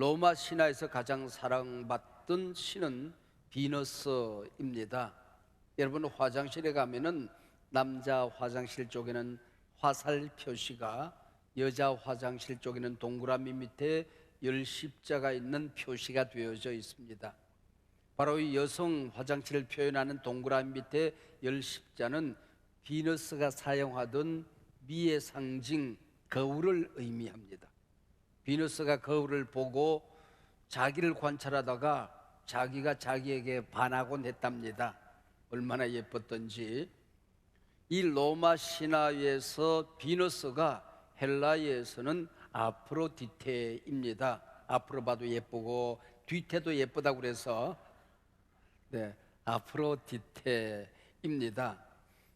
로마 신화에서 가장 사랑받던 신은 비너스입니다. 여러분, 화장실에 가면은 남자 화장실 쪽에는 화살 표시가, 여자 화장실 쪽에는 동그라미 밑에 열 십자가 있는 표시가 되어져 있습니다. 바로 이 여성 화장실을 표현하는 동그라미 밑에 열 십자는 비너스가 사용하던 미의 상징 거울을 의미합니다. 비너스가 거울을 보고 자기를 관찰하다가 자기가 자기에게 반하곤 했답니다. 얼마나 예뻤던지. 이 로마 신화에서 비너스가 헬라에서는 아프로디테입니다. 앞으로 봐도 예쁘고 뒤태도 예쁘다고 그래서 아프로디테입니다.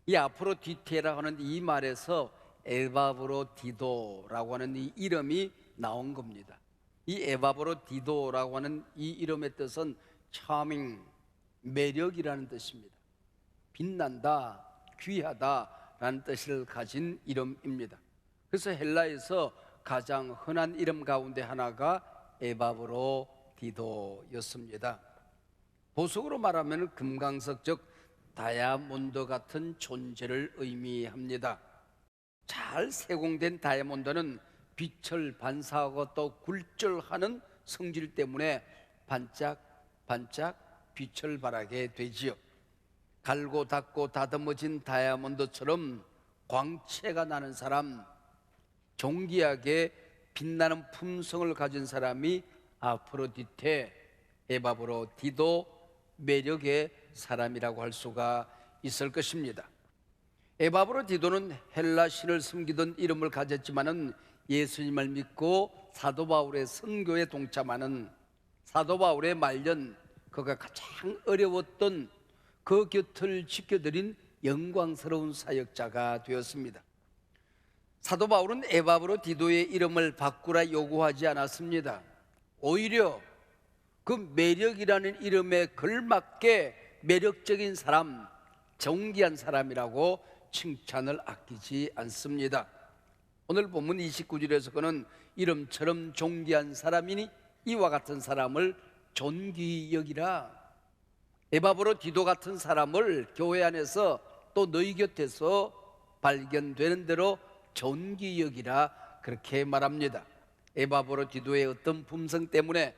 이 아프로디테라고 하는 이 말에서 에바브로디도라고 하는 이 이름이 나온 겁니다. 이 에바브로디도라고 하는 이 이름의 뜻은 charming, 매력이라는 뜻입니다. 빛난다, 귀하다라는 뜻을 가진 이름입니다. 그래서 헬라에서 가장 흔한 이름 가운데 하나가 에바브로디도였습니다. 보석으로 말하면 금강석, 즉 다이아몬드 같은 존재를 의미합니다. 잘 세공된 다이아몬드는 빛을 반사하고 또 굴절하는 성질 때문에 반짝반짝 빛을 발하게 되지요. 갈고 닦고 다듬어진 다이아몬드처럼 광채가 나는 사람, 존귀하게 빛나는 품성을 가진 사람이 아프로디테, 에바브로디도, 매력의 사람이라고 할 수가 있을 것입니다. 에바브로디도는 헬라 신을 섬기던 이름을 가졌지만은 예수님을 믿고 사도 바울의 선교에 동참하는 사도 바울의 말년, 그가 가장 어려웠던 그 곁을 지켜드린 영광스러운 사역자가 되었습니다. 사도 바울은 에바브로디도의 이름을 바꾸라 요구하지 않았습니다. 오히려 그 매력이라는 이름에 걸맞게 매력적인 사람, 존귀한 사람이라고 칭찬을 아끼지 않습니다. 오늘 본문 29절에서 그는 이름처럼 존귀한 사람이니 이와 같은 사람을 존귀 여기라. 에바브로디도 같은 사람을 교회 안에서 또 너희 곁에서 발견되는 대로 존귀 여기라, 그렇게 말합니다. 에바브로디도의 어떤 품성 때문에,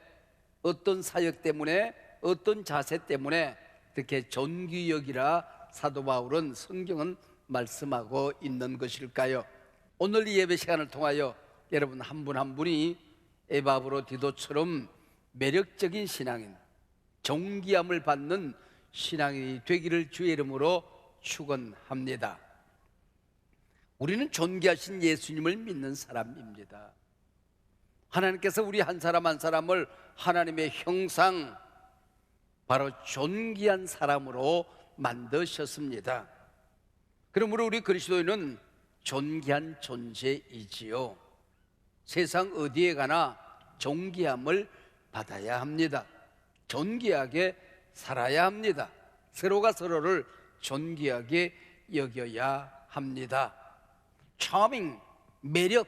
어떤 사역 때문에, 어떤 자세 때문에 이렇게 존귀 여기라 사도 바울은, 성경은 말씀하고 있는 것일까요? 오늘 이 예배 시간을 통하여 여러분 한 분 한 분이 에바브로디도처럼 매력적인 신앙인, 존귀함을 받는 신앙인이 되기를 주의 이름으로 축원합니다. 우리는 존귀하신 예수님을 믿는 사람입니다. 하나님께서 우리 한 사람 한 사람을 하나님의 형상, 바로 존귀한 사람으로 만드셨습니다. 그러므로 우리 그리스도인은 존귀한 존재이지요. 세상 어디에 가나 존귀함을 받아야 합니다. 존귀하게 살아야 합니다. 서로가 서로를 존귀하게 여겨야 합니다. charming, 매력,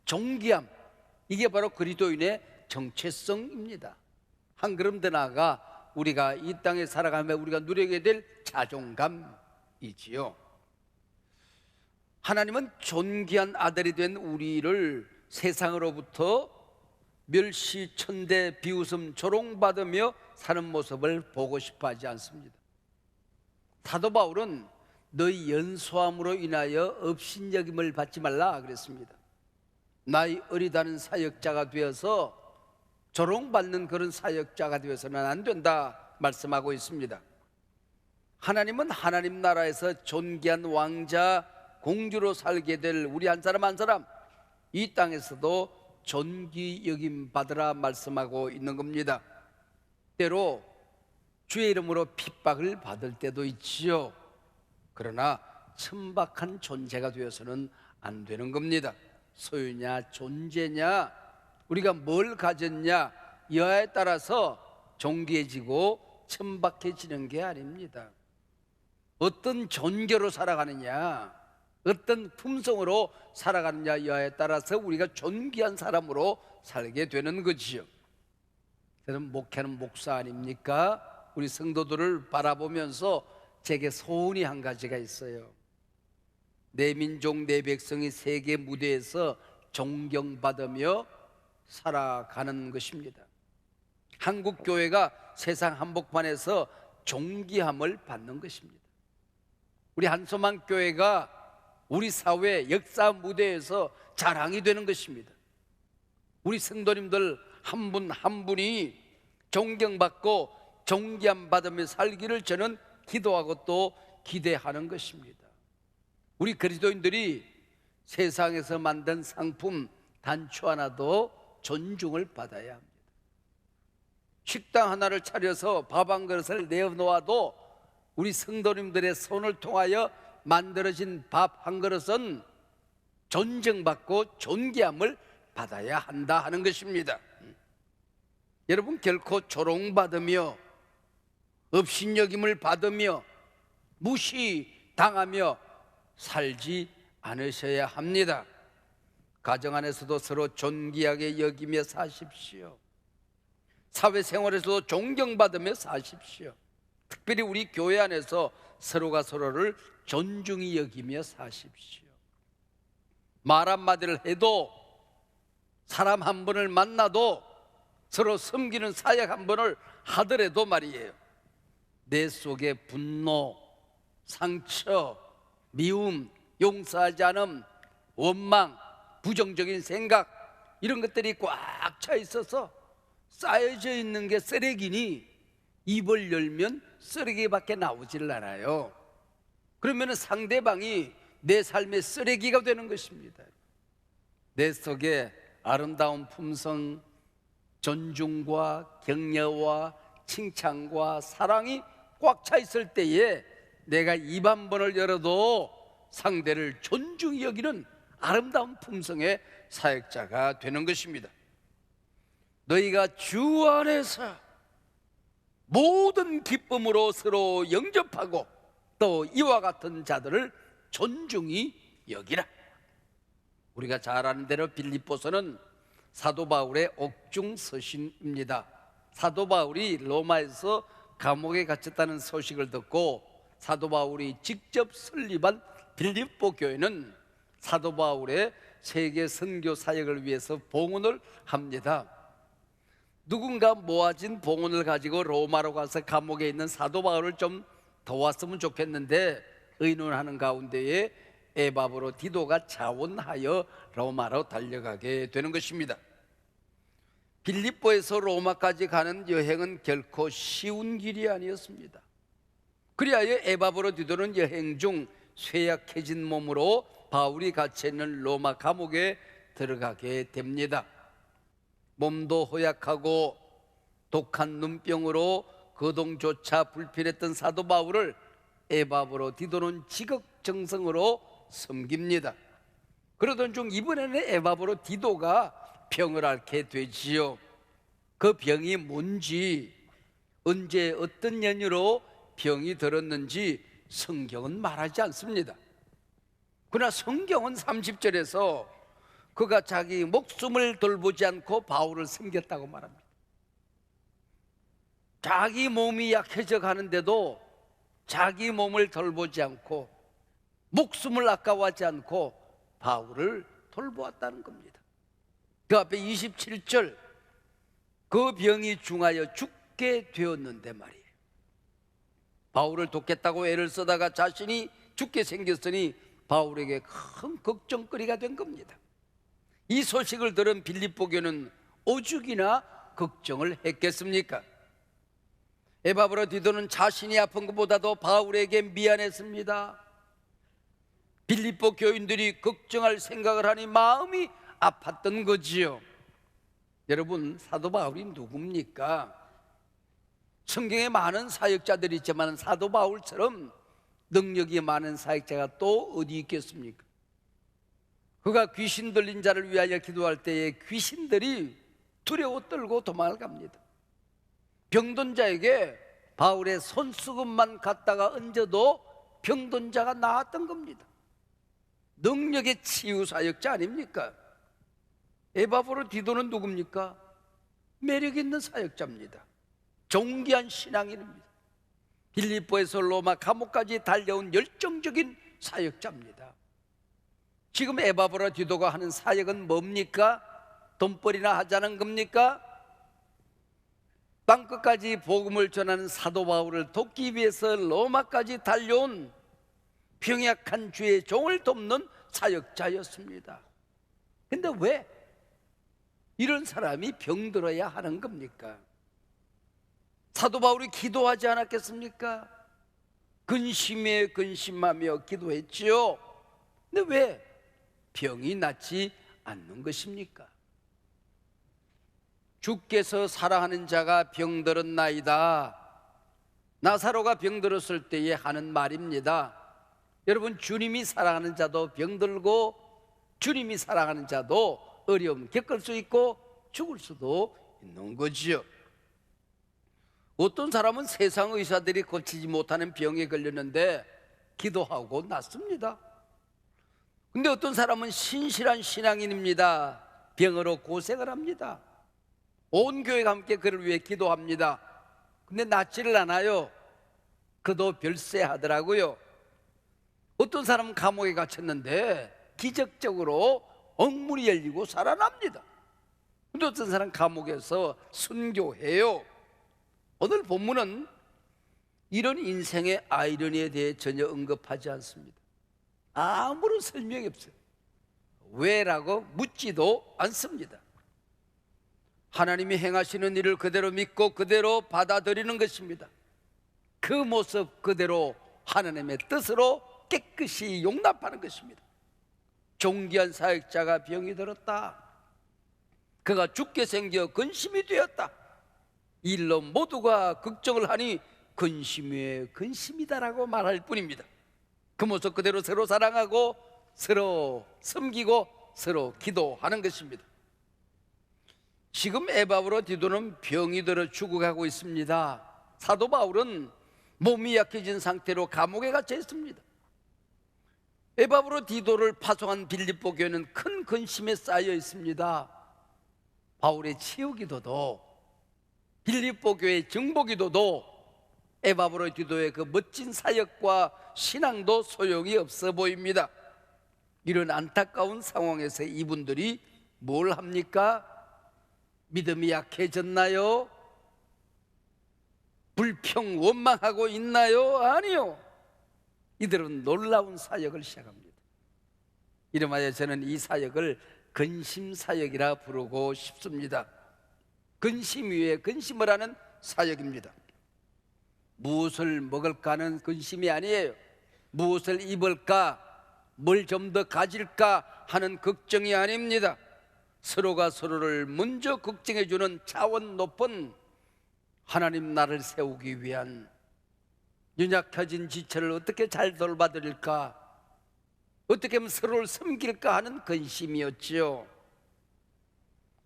존귀함, 이게 바로 그리스도인의 정체성입니다. 한 걸음 더 나아가 우리가 이 땅에 살아가며 우리가 누리게 될 자존감이지요. 하나님은 존귀한 아들이 된 우리를 세상으로부터 멸시, 천대, 비웃음, 조롱받으며 사는 모습을 보고 싶어 하지 않습니다. 사도 바울은 너희 연소함으로 인하여 업신여김을 받지 말라 그랬습니다. 나이 어리다는 사역자가 되어서 조롱받는 그런 사역자가 되어서는 안 된다 말씀하고 있습니다. 하나님은 하나님 나라에서 존귀한 왕자, 공주로 살게 될 우리 한 사람 한 사람, 이 땅에서도 존귀 여김 받으라 말씀하고 있는 겁니다. 때로 주의 이름으로 핍박을 받을 때도 있지요. 그러나 천박한 존재가 되어서는 안 되는 겁니다. 소유냐 존재냐, 우리가 뭘 가졌냐, 여하에 따라서 존귀해지고 천박해지는 게 아닙니다. 어떤 존재로 살아가느냐, 어떤 품성으로 살아가느냐 여하에 따라서 우리가 존귀한 사람으로 살게 되는 거지요. 저는 목회는 목사 아닙니까? 우리 성도들을 바라보면서 제게 소원이 한 가지가 있어요. 내 민족 내 백성이 세계 무대에서 존경받으며 살아가는 것입니다. 한국 교회가 세상 한복판에서 존귀함을 받는 것입니다. 우리 한소망 교회가 우리 사회 역사 무대에서 자랑이 되는 것입니다. 우리 성도님들 한 분 한 분이 존경받고 존귀함 받으며 살기를 저는 기도하고 또 기대하는 것입니다. 우리 그리스도인들이 세상에서 만든 상품 단추 하나도 존중을 받아야 합니다. 식당 하나를 차려서 밥 한 그릇을 내어놓아도 우리 성도님들의 손을 통하여 만들어진 밥 한 그릇은 존중받고 존귀함을 받아야 한다 하는 것입니다. 여러분, 결코 조롱받으며 업신여김을 받으며 무시당하며 살지 않으셔야 합니다. 가정 안에서도 서로 존귀하게 여기며 사십시오. 사회생활에서도 존경받으며 사십시오. 특별히 우리 교회 안에서 서로가 서로를 존중히 여기며 사십시오. 말 한마디를 해도, 사람 한 분을 만나도, 서로 섬기는 사역 한 번을 하더라도 말이에요, 내 속에 분노, 상처, 미움, 용서하지 않음, 원망, 부정적인 생각, 이런 것들이 꽉 차 있어서 쌓여져 있는 게 쓰레기니 입을 열면 쓰레기밖에 나오질 않아요. 그러면 상대방이 내 삶의 쓰레기가 되는 것입니다. 내 속에 아름다운 품성, 존중과 격려와 칭찬과 사랑이 꽉 차 있을 때에 내가 입 한 번을 열어도 상대를 존중히 여기는 아름다운 품성의 사역자가 되는 것입니다. 너희가 주 안에서 모든 기쁨으로 서로 영접하고 또 이와 같은 자들을 존중히 여기라. 우리가 잘 아는 대로 빌립보서는 사도 바울의 옥중 서신입니다. 사도 바울이 로마에서 감옥에 갇혔다는 소식을 듣고 사도 바울이 직접 설립한 빌립보 교회는 사도 바울의 세계 선교 사역을 위해서 봉헌을 합니다. 누군가 모아진 봉헌을 가지고 로마로 가서 감옥에 있는 사도 바울을 좀 도왔으면 좋겠는데, 의논하는 가운데에 에바브로 디도가 자원하여 로마로 달려가게 되는 것입니다. 빌립보에서 로마까지 가는 여행은 결코 쉬운 길이 아니었습니다. 그리하여 에바브로 디도는 여행 중 쇠약해진 몸으로 바울이 갇혀있는 로마 감옥에 들어가게 됩니다. 몸도 허약하고 독한 눈병으로 거동조차 불편했던 사도 바울을 에바브로 디도는 지극정성으로 섬깁니다. 그러던 중 이번에는 에바브로 디도가 병을 앓게 되지요. 그 병이 뭔지, 언제 어떤 연유로 병이 들었는지 성경은 말하지 않습니다. 그러나 성경은 30절에서 그가 자기 목숨을 돌보지 않고 바울을 섬겼다고 말합니다. 자기 몸이 약해져 가는데도 자기 몸을 돌보지 않고 목숨을 아까워하지 않고 바울을 돌보았다는 겁니다. 그 앞에 27절, 그 병이 중하여 죽게 되었는데 말이에요. 바울을 돕겠다고 애를 쓰다가 자신이 죽게 생겼으니 바울에게 큰 걱정거리가 된 겁니다. 이 소식을 들은 빌립보 교회는 오죽이나 걱정을 했겠습니까? 에바브로 디도는 자신이 아픈 것보다도 바울에게 미안했습니다. 빌립보 교인들이 걱정할 생각을 하니 마음이 아팠던 거지요. 여러분, 사도 바울이 누굽니까? 성경에 많은 사역자들이 있지만 사도 바울처럼 능력이 많은 사역자가 또 어디 있겠습니까? 그가 귀신 들린 자를 위하여 기도할 때에 귀신들이 두려워 떨고 도망을 갑니다. 병든 자에게 바울의 손수건만 갖다가 얹어도 병든 자가 나았던 겁니다. 능력의 치유 사역자 아닙니까? 에바브로디도는 누굽니까? 매력 있는 사역자입니다. 존귀한 신앙인입니다. 빌립보에서 로마 감옥까지 달려온 열정적인 사역자입니다. 지금 에바브로디도가 하는 사역은 뭡니까? 돈벌이나 하자는 겁니까? 땅끝까지 복음을 전하는 사도 바울을 돕기 위해서 로마까지 달려온 병약한 주의 종을 돕는 사역자였습니다. 근데 왜 이런 사람이 병들어야 하는 겁니까? 사도 바울이 기도하지 않았겠습니까? 근심에 근심하며 기도했지요. 근데 왜 병이 낫지 않는 것입니까? 주께서 사랑하는 자가 병들었나이다. 나사로가 병들었을 때에 하는 말입니다. 여러분, 주님이 사랑하는 자도 병들고 주님이 사랑하는 자도 어려움 겪을 수 있고 죽을 수도 있는 거지요. 어떤 사람은 세상 의사들이 고치지 못하는 병에 걸렸는데 기도하고 낫습니다. 근데 어떤 사람은 신실한 신앙인입니다. 병으로 고생을 합니다. 온 교회가 함께 그를 위해 기도합니다. 근데 낫지를 않아요. 그도 별세하더라고요. 어떤 사람은 감옥에 갇혔는데 기적적으로 엉문이 열리고 살아납니다. 근데 어떤 사람은 감옥에서 순교해요. 오늘 본문은 이런 인생의 아이러니에 대해 전혀 언급하지 않습니다. 아무런 설명이 없어요. 왜라고 묻지도 않습니다. 하나님이 행하시는 일을 그대로 믿고 그대로 받아들이는 것입니다. 그 모습 그대로 하나님의 뜻으로 깨끗이 용납하는 것입니다. 존귀한 사역자가 병이 들었다. 그가 죽게 생겨 근심이 되었다. 이 일로 모두가 걱정을 하니 근심 위에 근심이다라고 말할 뿐입니다. 그 모습 그대로 서로 사랑하고 서로 섬기고 서로 기도하는 것입니다. 지금 에바브로디도는 병이 들어 죽어가고 있습니다. 사도 바울은 몸이 약해진 상태로 감옥에 갇혀 있습니다. 에바브로디도를 파송한 빌립보 교회는 큰 근심에 쌓여 있습니다. 바울의 치유 기도도 빌립보 교회의 증보 기도도 에바브로디도의 그 멋진 사역과 신앙도 소용이 없어 보입니다. 이런 안타까운 상황에서 이분들이 뭘 합니까? 믿음이 약해졌나요? 불평 원망하고 있나요? 아니요. 이들은 놀라운 사역을 시작합니다. 이름하여 저는 이 사역을 근심사역이라 부르고 싶습니다. 근심 위에 근심을 하는 사역입니다. 무엇을 먹을까는 근심이 아니에요. 무엇을 입을까, 뭘 좀 더 가질까 하는 걱정이 아닙니다. 서로가 서로를 먼저 걱정해 주는 차원 높은 하나님 나라를 세우기 위한 연약해진 지체를 어떻게 잘 돌봐드릴까, 어떻게 하면 서로를 섬길까 하는 근심이었지요.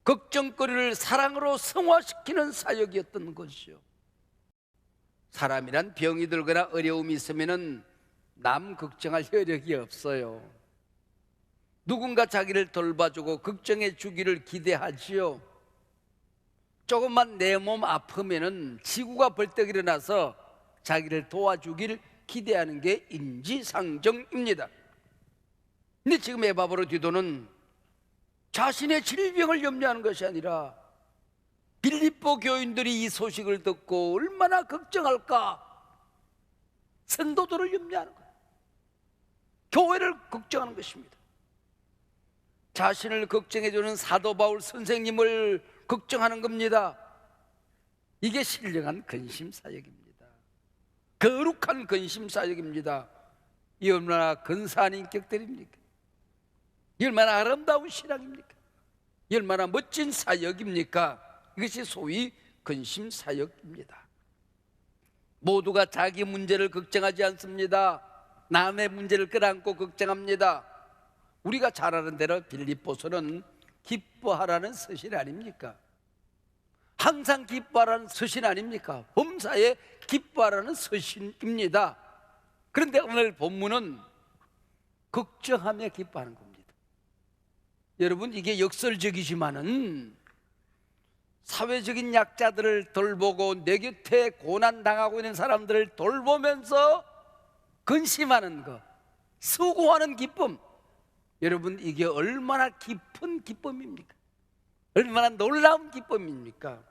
걱정거리를 사랑으로 승화시키는 사역이었던 것이요. 사람이란 병이 들거나 어려움이 있으면 남 걱정할 여력이 없어요. 누군가 자기를 돌봐주고 걱정해 주기를 기대하지요. 조금만 내 몸 아프면은 지구가 벌떡 일어나서 자기를 도와주길 기대하는 게 인지상정입니다. 근데 지금 에바브로디도는 자신의 질병을 염려하는 것이 아니라 빌립보 교인들이 이 소식을 듣고 얼마나 걱정할까, 성도들을 염려하는 거예요. 교회를 걱정하는 것입니다. 자신을 걱정해주는 사도 바울 선생님을 걱정하는 겁니다. 이게 신령한 근심사역입니다. 거룩한 근심사역입니다. 이 얼마나 근사한 인격들입니까? 이 얼마나 아름다운 신앙입니까? 이 얼마나 멋진 사역입니까? 이것이 소위 근심사역입니다. 모두가 자기 문제를 걱정하지 않습니다. 남의 문제를 끌어안고 걱정합니다. 우리가 잘 아는 대로 빌립보서는 기뻐하라는 서신 아닙니까? 항상 기뻐하라는 서신 아닙니까? 범사에 기뻐하라는 서신입니다. 그런데 오늘 본문은 걱정하며 기뻐하는 겁니다. 여러분, 이게 역설적이지만은 사회적인 약자들을 돌보고 내 곁에 고난당하고 있는 사람들을 돌보면서 근심하는 것, 수고하는 기쁨, 여러분, 이게 얼마나 깊은 기쁨입니까? 얼마나 놀라운 기쁨입니까?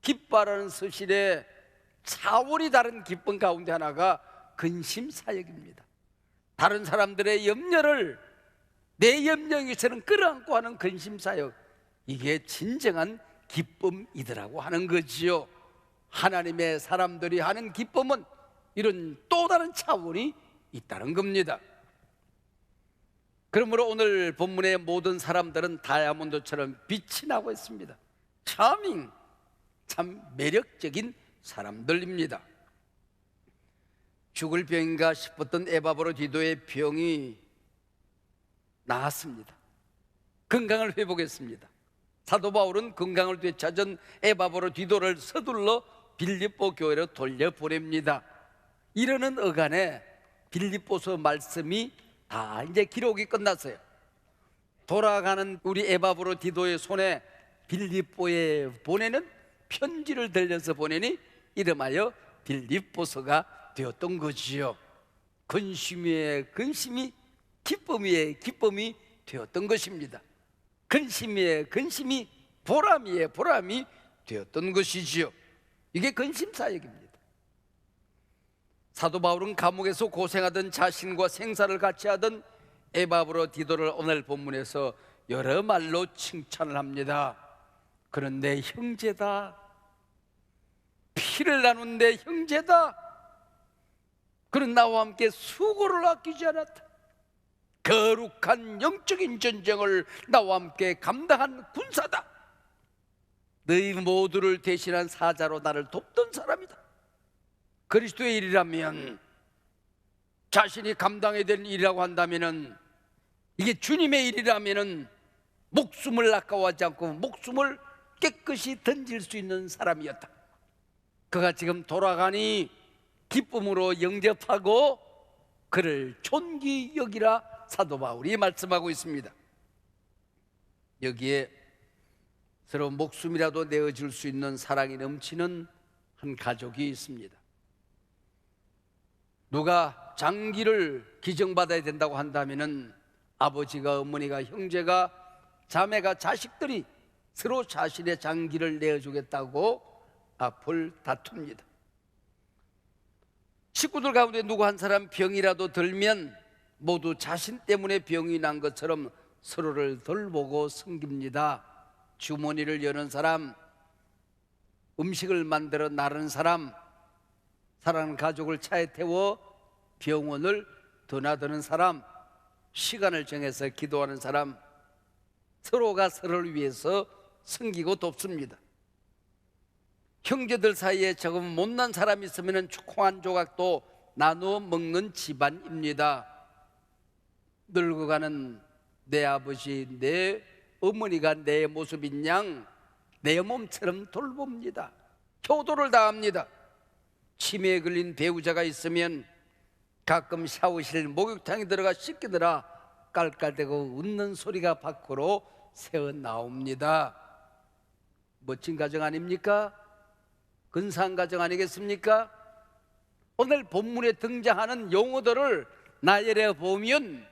기뻐하라는 서실에 차원이 다른 기쁨 가운데 하나가 근심사역입니다. 다른 사람들의 염려를 내 염려에서는 끌어안고 하는 근심사역, 이게 진정한 기쁨이더라고 하는 거지요. 하나님의 사람들이 하는 기쁨은 이런 또 다른 차원이 있다는 겁니다. 그러므로 오늘 본문의 모든 사람들은 다이아몬드처럼 빛이 나고 있습니다. 참 매력적인 사람들입니다. 죽을 병인가 싶었던 에바브로디도의 병이 나았습니다. 건강을 회복했습니다. 사도 바울은 건강을 되찾은 에바브로디도를 서둘러 빌립보 교회로 돌려보냅니다. 이러는 어간에 빌립보서 말씀이 다 이제 기록이 끝났어요. 돌아가는 우리 에바브로디도의 손에 빌립보에 보내는 편지를 들려서 보내니 이름하여 빌립보서가 되었던 거지요. 근심 위에 근심이, 기쁨 위에 기쁨이 되었던 것입니다. 근심 위에 근심이, 보람 위에 보람이 되었던 것이지요. 이게 근심사역입니다. 사도 바울은 감옥에서 고생하던 자신과 생사를 같이 하던 에바브로디도를 오늘 본문에서 여러 말로 칭찬을 합니다. 그는 내 형제다, 피를 나눈 내 형제다, 그는 나와 함께 수고를 아끼지 않았다, 거룩한 영적인 전쟁을 나와 함께 감당한 군사다, 너희 모두를 대신한 사자로 나를 돕던 사람이다. 그리스도의 일이라면, 자신이 감당해야 될 일이라고 한다면은, 이게 주님의 일이라면은 목숨을 아까워하지 않고 목숨을 깨끗이 던질 수 있는 사람이었다. 그가 지금 돌아가니 기쁨으로 영접하고 그를 존귀 여기라 사도 바울이 말씀하고 있습니다. 여기에 서로 목숨이라도 내어줄 수 있는 사랑이 넘치는 한 가족이 있습니다. 누가 장기를 기증받아야 된다고 한다면은 아버지가, 어머니가, 형제가, 자매가, 자식들이 서로 자신의 장기를 내어주겠다고 앞을 다툽니다. 식구들 가운데 누구 한 사람 병이라도 들면 모두 자신 때문에 병이 난 것처럼 서로를 돌보고 섬깁니다. 주머니를 여는 사람, 음식을 만들어 나르는 사람, 사랑하는 가족을 차에 태워 병원을 드나드는 사람, 시간을 정해서 기도하는 사람, 서로가 서로를 위해서 섬기고 돕습니다. 형제들 사이에 조금 못난 사람이 있으면 콩 한 조각도 나누어 먹는 집안입니다. 늙어가는 내 아버지, 내 어머니가 내 모습인 양 내 몸처럼 돌봅니다. 효도를 다합니다. 치매에 걸린 배우자가 있으면 가끔 샤워실 목욕탕에 들어가 씻기더라 깔깔대고 웃는 소리가 밖으로 새어 나옵니다. 멋진 가정 아닙니까? 근사한 가정 아니겠습니까? 오늘 본문에 등장하는 용어들을 나열해 보면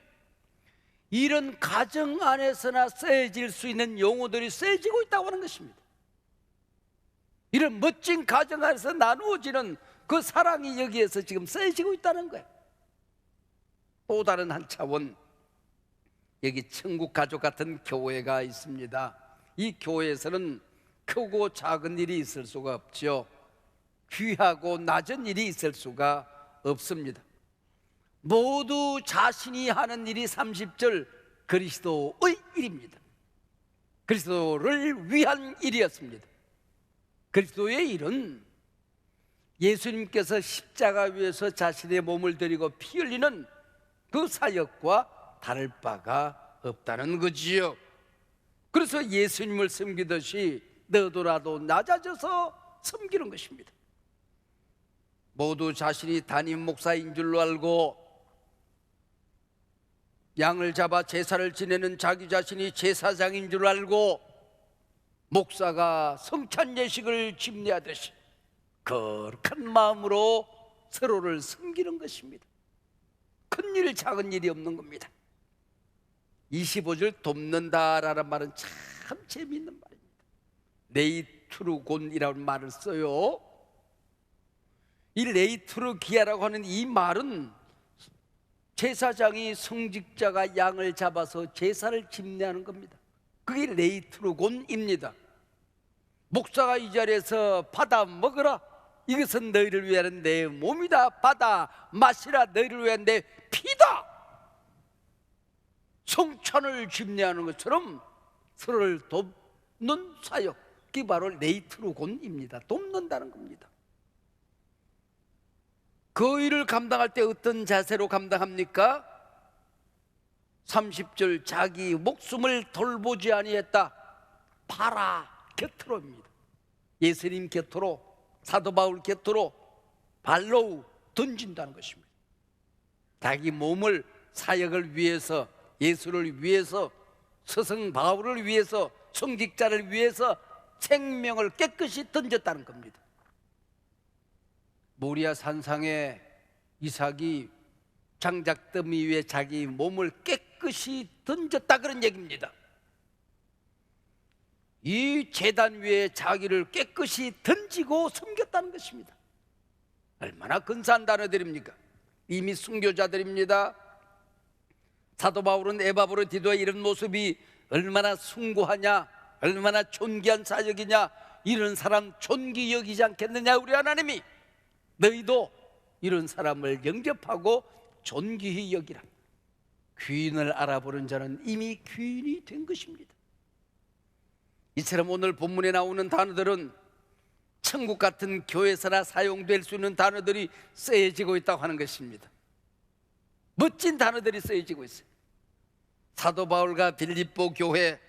이런 가정 안에서나 쓰여질 수 있는 용어들이 쓰여지고 있다고 하는 것입니다. 이런 멋진 가정 안에서 나누어지는 그 사랑이 여기에서 지금 쓰여지고 있다는 거예요. 또 다른 한 차원, 여기 천국 가족 같은 교회가 있습니다. 이 교회에서는 크고 작은 일이 있을 수가 없죠. 귀하고 낮은 일이 있을 수가 없습니다. 모두 자신이 하는 일이 30절 그리스도의 일입니다. 그리스도를 위한 일이었습니다. 그리스도의 일은 예수님께서 십자가 위에서 자신의 몸을 드리고 피 흘리는 그 사역과 다를 바가 없다는 거지요. 그래서 예수님을 섬기듯이 너도라도 낮아져서 섬기는 것입니다. 모두 자신이 담임 목사인 줄로 알고 양을 잡아 제사를 지내는 자기 자신이 제사장인 줄 알고 목사가 성찬 예식을 집례하듯이 거룩한 마음으로 서로를 섬기는 것입니다. 큰일 작은 일이 없는 겁니다. 25절 돕는다라는 말은 참 재미있는 말입니다. 레이투르곤이라는 말을 써요. 이 레이투르기아라고 하는 이 말은 제사장이 성직자가 양을 잡아서 제사를 집례하는 겁니다. 그게 레이투르곤입니다. 목사가 이 자리에서 받아 먹으라, 이것은 너희를 위한 내 몸이다, 받아 마시라, 너희를 위한 내 피다. 성찬을 집례하는 것처럼 서로를 돕는 사역, 그게 바로 레이투르곤입니다. 돕는다는 겁니다. 그 일을 감당할 때 어떤 자세로 감당합니까? 30절, 자기 목숨을 돌보지 아니했다. 바라 곁으로입니다. 예수님 곁으로, 사도 바울 곁으로 발로 던진다는 것입니다. 자기 몸을 사역을 위해서, 예수를 위해서, 스승 바울을 위해서, 성직자를 위해서 생명을 깨끗이 던졌다는 겁니다. 모리아 산상에 이삭이 장작더미 위에 자기 몸을 깨끗이 던졌다, 그런 얘기입니다. 이 제단 위에 자기를 깨끗이 던지고 섬겼다는 것입니다. 얼마나 근사한 단어들입니까? 이미 순교자들입니다. 사도 바울은 에바브로 디도의 이런 모습이 얼마나 숭고하냐, 얼마나 존귀한 사역이냐, 이런 사람 존귀 여기지 않겠느냐. 우리 하나님이 너희도 이런 사람을 영접하고 존귀히 여기라. 귀인을 알아보는 자는 이미 귀인이 된 것입니다. 이처럼 오늘 본문에 나오는 단어들은 천국 같은 교회에서나 사용될 수 있는 단어들이 쓰여지고 있다고 하는 것입니다. 멋진 단어들이 쓰여지고 있어요. 사도 바울과 빌립보 교회,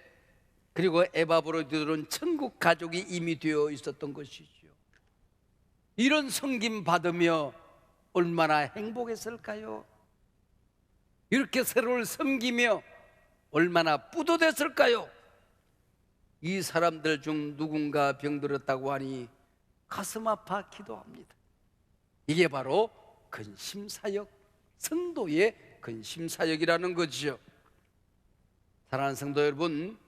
그리고 에바브로디들은 천국 가족이 이미 되어 있었던 것이죠. 이런 섬김 받으며 얼마나 행복했을까요? 이렇게 서로를 섬기며 얼마나 뿌듯했을까요? 이 사람들 중 누군가 병들었다고 하니 가슴 아파 기도합니다. 이게 바로 근심사역, 성도의 근심사역이라는 거죠. 사랑하는 성도 여러분,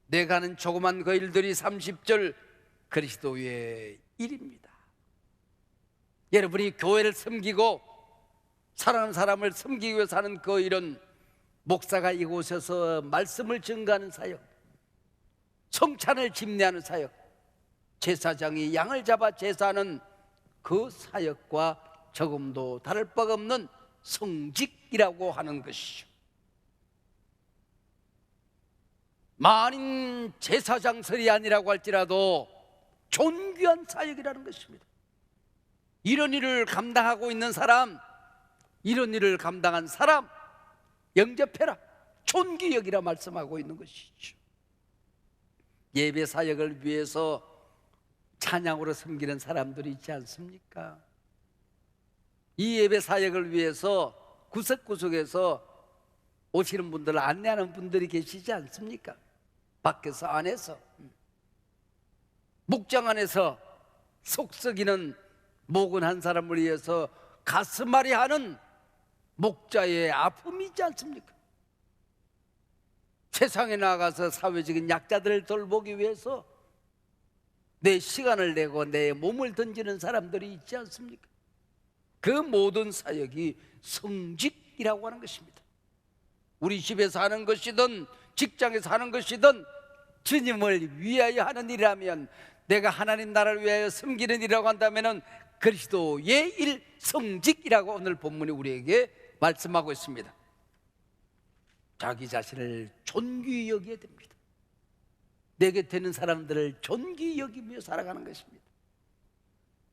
내가 하는 조그만 그 일들이 30절 그리스도의 일입니다. 여러분이 교회를 섬기고 사랑하는 사람을 섬기기 위해서 하는 그 일은 목사가 이곳에서 말씀을 증거하는 사역, 성찬을 집례하는 사역, 제사장이 양을 잡아 제사하는 그 사역과 조금도 다를 바가 없는 성직이라고 하는 것이죠. 만인 제사장설이 아니라고 할지라도 존귀한 사역이라는 것입니다. 이런 일을 감당하고 있는 사람, 이런 일을 감당한 사람 영접해라, 존귀 여기라 말씀하고 있는 것이죠. 예배 사역을 위해서 찬양으로 섬기는 사람들이 있지 않습니까? 이 예배 사역을 위해서 구석구석에서 오시는 분들을 안내하는 분들이 계시지 않습니까? 밖에서 안에서, 목장 안에서 속썩이는 목은 한 사람을 위해서 가슴앓이 하는 목자의 아픔이 있지 않습니까? 세상에 나가서 사회적인 약자들을 돌보기 위해서 내 시간을 내고 내 몸을 던지는 사람들이 있지 않습니까? 그 모든 사역이 성직이라고 하는 것입니다. 우리 집에서 하는 것이든 직장에서 하는 것이든 주님을 위하여 하는 일이라면, 내가 하나님 나라를 위하여 섬기는 일이라고 한다면 그리스도의 일, 성직이라고 오늘 본문이 우리에게 말씀하고 있습니다. 자기 자신을 존귀히 여겨야 됩니다. 내 곁에 있는 사람들을 존귀히 여기며 살아가는 것입니다.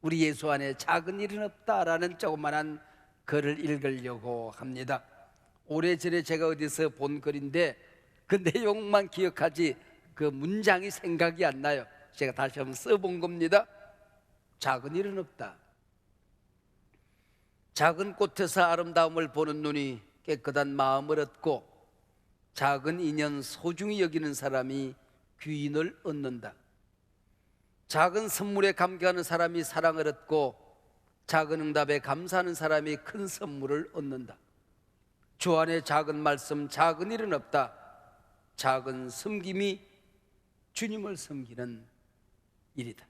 우리 예수 안에 작은 일은 없다라는 조그만한 글을 읽으려고 합니다. 오래전에 제가 어디서 본 글인데 그 내용만 기억하지 그 문장이 생각이 안 나요. 제가 다시 한번 써본 겁니다. 작은 일은 없다. 작은 꽃에서 아름다움을 보는 눈이 깨끗한 마음을 얻고 작은 인연 소중히 여기는 사람이 귀인을 얻는다. 작은 선물에 감격하는 사람이 사랑을 얻고 작은 응답에 감사하는 사람이 큰 선물을 얻는다. 주 안에 작은 말씀, 작은 일은 없다. 작은 섬김이 주님을 섬기는 일이다.